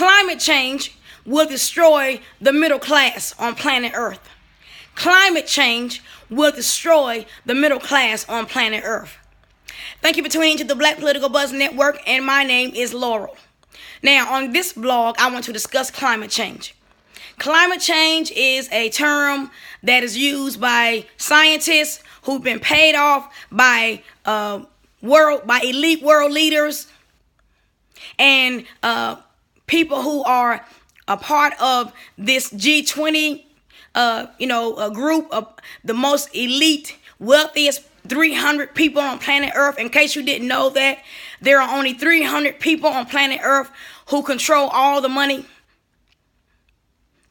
Climate change will destroy the middle class on planet Earth. Climate change will destroy the middle class on planet Earth. Thank you for tuning into the Black Political Buzz Network, and my name is Laurel. Now, on this blog, I want to discuss climate change. Climate change is a term that is used by scientists who've been paid off by elite world leaders and people who are a part of this G20, a group of the most elite, wealthiest 300 people on planet Earth. In case you didn't know that, there are only 300 people on planet Earth who control all the money.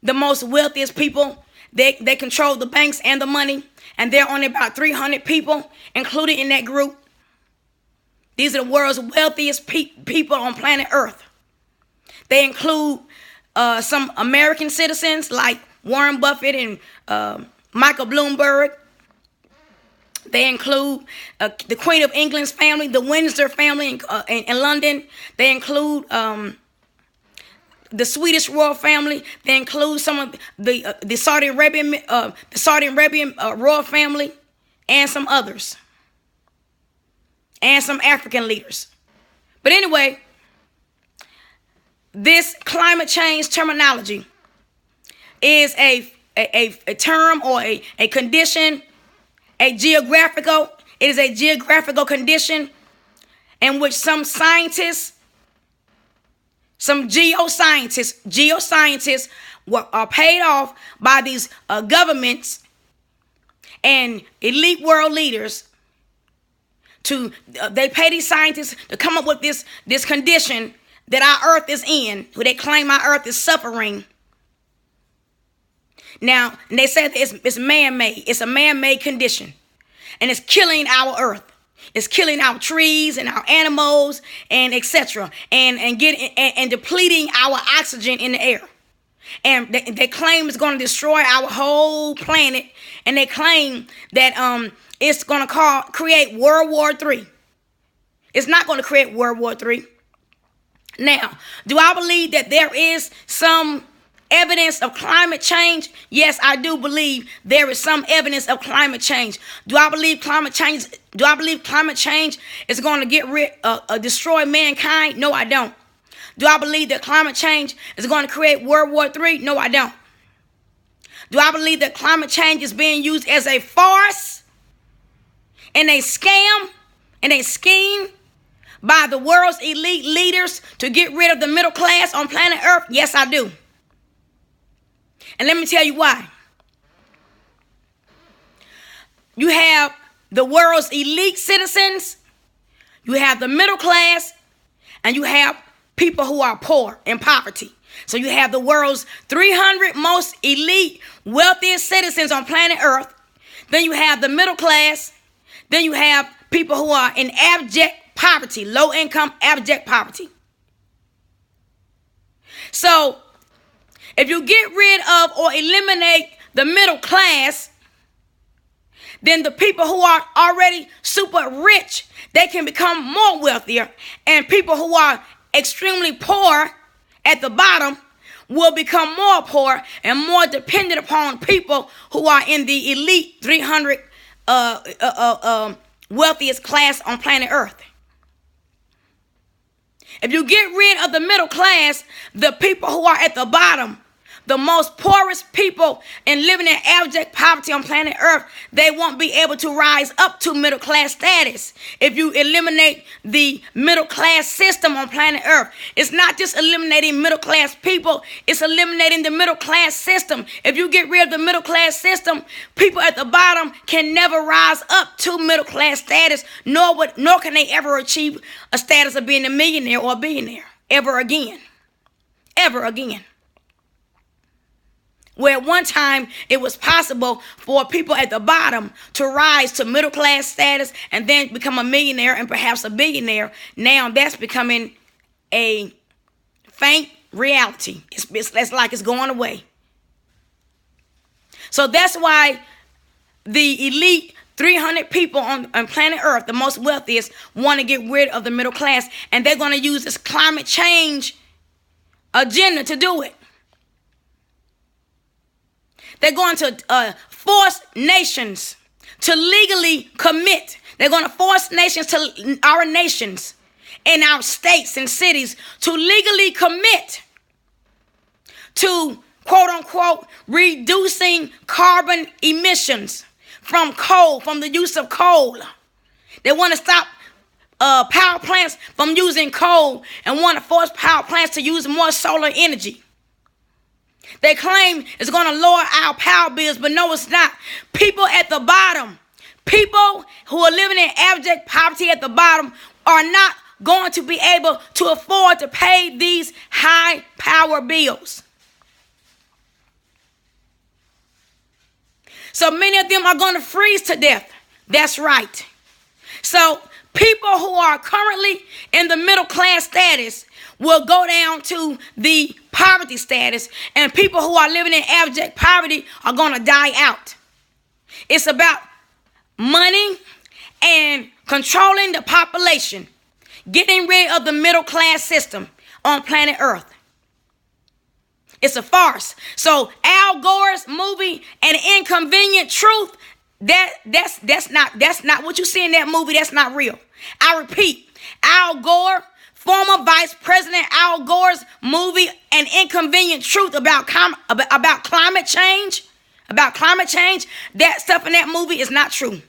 The most wealthiest people, they control the banks and the money. And there are only about 300 people included in that group. These are the world's wealthiest people on planet Earth. They include some American citizens like Warren Buffett and Michael Bloomberg. They include the Queen of England's family, the Windsor family in London. They include the Swedish royal family. They include some of the Saudi Arabian royal family, and some others, and some African leaders. But anyway, this climate change terminology is a term or a condition, it is a geographical condition in which some scientists, some geoscientists are paid off by these governments and elite world leaders they pay these scientists to come up with this condition that our earth is in, who they claim our earth is suffering. Now, and they say it's man-made. It's a man-made condition. And it's killing our earth. It's killing our trees and our animals and etc. And depleting our oxygen in the air. And they claim it's going to destroy our whole planet. And they claim that it's going to create World War III. It's not going to create World War III. Now, do I believe that there is some evidence of climate change? Yes, I do believe there is some evidence of climate change. Do I believe climate change is going to destroy mankind? No, I don't. Do I believe that climate change is going to create World War III? No, I don't. Do I believe that climate change is being used as a farce and a scam and a scheme by the world's elite leaders to get rid of the middle class on planet Earth? Yes, I do. And let me tell you why. You have the world's elite citizens, you have the middle class, and you have people who are poor in poverty. So you have the world's 300 most elite, wealthiest citizens on planet Earth. Then you have the middle class. Then you have people who are in abject poverty, low income, abject poverty. So if you get rid of or eliminate the middle class, then the people who are already super rich, they can become more wealthier. And people who are extremely poor at the bottom will become more poor and more dependent upon people who are in the elite 300 wealthiest class on planet Earth. If you get rid of the middle class, the people who are at the bottom, the most poorest people and living in abject poverty on planet Earth, they won't be able to rise up to middle class status. If you eliminate the middle class system on planet Earth, it's not just eliminating middle class people, it's eliminating the middle class system. If you get rid of the middle class system, people at the bottom can never rise up to middle class status, nor can they ever achieve a status of being a millionaire or a billionaire ever again. Ever again. Where at one time it was possible for people at the bottom to rise to middle class status and then become a millionaire and perhaps a billionaire, now that's becoming a faint reality. It's like it's going away. So that's why the elite 300 people on planet Earth, the most wealthiest, want to get rid of the middle class. And they're going to use this climate change agenda to do it. They're going to force nations to legally commit. They're going to force nations, to our nations and our states and cities, to legally commit to, quote unquote, reducing carbon emissions from coal, from the use of coal. They want to stop power plants from using coal and want to force power plants to use more solar energy. They claim it's going to lower our power bills, but no, it's not. People at the bottom, people who are living in abject poverty at the bottom, are not going to be able to afford to pay these high power bills. So many of them are going to freeze to death. That's right. So people who are currently in the middle class status will go down to the poverty status, and people who are living in abject poverty are going to die out. It's about money and controlling the population, getting rid of the middle class system on planet Earth. It's a farce. So Al Gore's movie, An Inconvenient Truth, that's not what you see in that movie. That's not real. I repeat, Al Gore, former Vice President Al Gore's movie, An Inconvenient Truth, about climate change, that stuff in that movie is not true.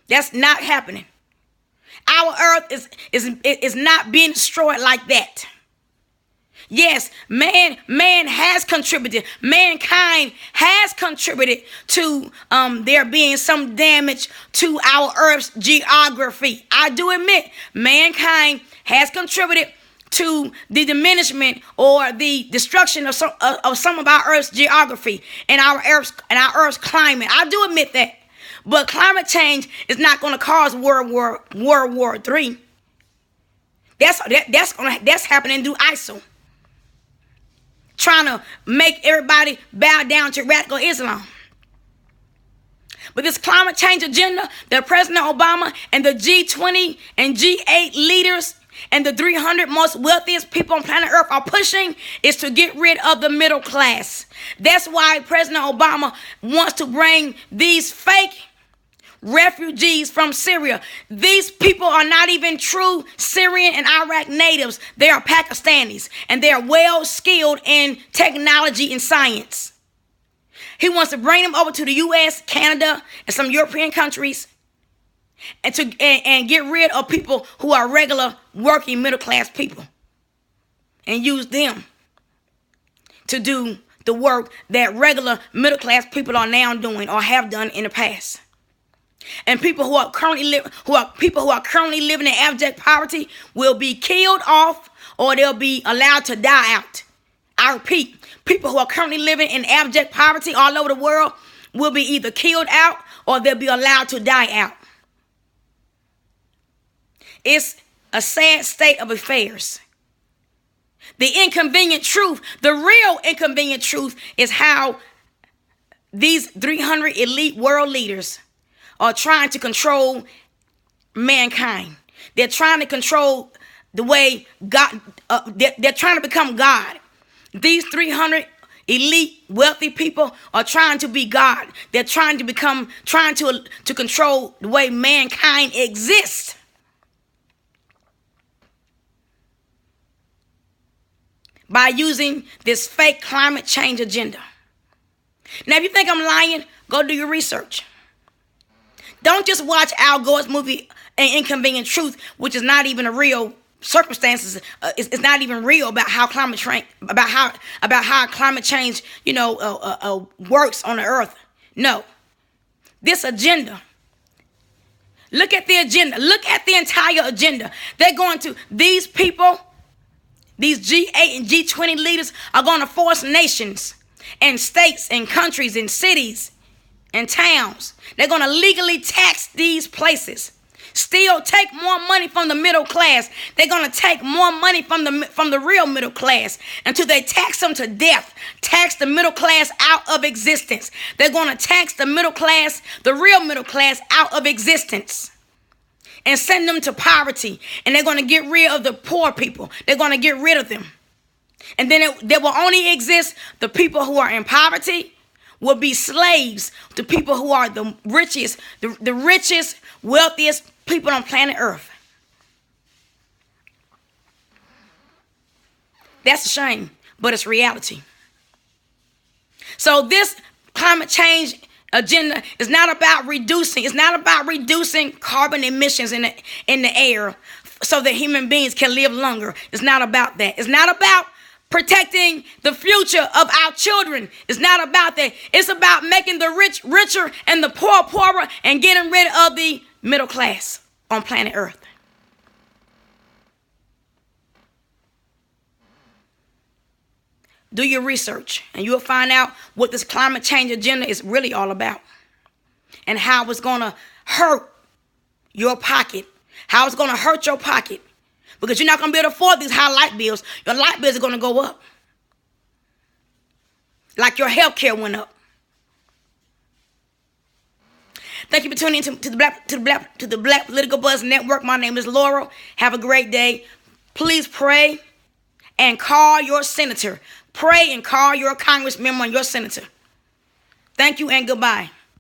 That's not happening. Our earth is not being destroyed like that. Yes, man has contributed. Mankind has contributed to there being some damage to our Earth's geography. I do admit, mankind has contributed to the diminishment or the destruction of some of our Earth's geography and our Earth's climate. I do admit that. But climate change is not going to cause World War III. That's happening through ISIL, trying to make everybody bow down to radical Islam. But this climate change agenda that President Obama and the G20 and G8 leaders and the 300 most wealthiest people on planet Earth are pushing is to get rid of the middle class. That's why President Obama wants to bring these fake refugees from Syria. These people are not even true Syrian and Iraq natives. They are Pakistanis, and they are well skilled in technology and science. He wants to bring them over to the U.S., Canada, and some European countries, and get rid of people who are regular working middle class people, and use them to do the work that regular middle class people are now doing or have done in the past. And people who are currently living in abject poverty will be killed off, or they'll be allowed to die out. I repeat, people who are currently living in abject poverty all over the world will be either killed out or they'll be allowed to die out. It's a sad state of affairs. The inconvenient truth, the real inconvenient truth, is how these 300 elite world leaders are trying to control mankind. They're trying to control the way God, they're trying to become God. These 300 elite wealthy people are trying to be God. They're trying to control the way mankind exists. By using this fake climate change agenda. Now, if you think I'm lying, go do your research. Don't just watch Al Gore's movie, An Inconvenient Truth, which is not even a real circumstances. It's not even real about how climate change, works on the earth. No, this agenda. Look at the agenda. Look at the entire agenda. They're going to, these people, these G8 and G20 leaders are going to force nations and states and countries and cities and towns. They're going to legally tax these places. Still take more money from the middle class. They're going to take more money from the real middle class until they tax them to death. Tax the middle class out of existence. They're going to tax the middle class, the real middle class, out of existence. And send them to poverty. And they're going to get rid of the poor people. They're going to get rid of them. And then there will only exist the people who are in poverty will be slaves to people who are the richest, the richest, wealthiest people on planet Earth. That's a shame, but it's reality. So this climate change agenda is not about reducing. It's not about reducing carbon emissions in the air so that human beings can live longer. It's not about that. It's not about protecting the future of our children. It's not about that. It's about making the rich richer and the poor poorer and getting rid of the middle class on planet Earth. Do your research and you'll find out what this climate change agenda is really all about and how it's going to hurt your pocket, how it's going to hurt your pocket. Because you're not going to be able to afford these high light bills. Your light bills are going to go up. Like your health care went up. Thank you for tuning in to the Black Political Buzz Network. My name is Laurel. Have a great day. Please pray and call your senator. Pray and call your congressmember and your senator. Thank you and goodbye.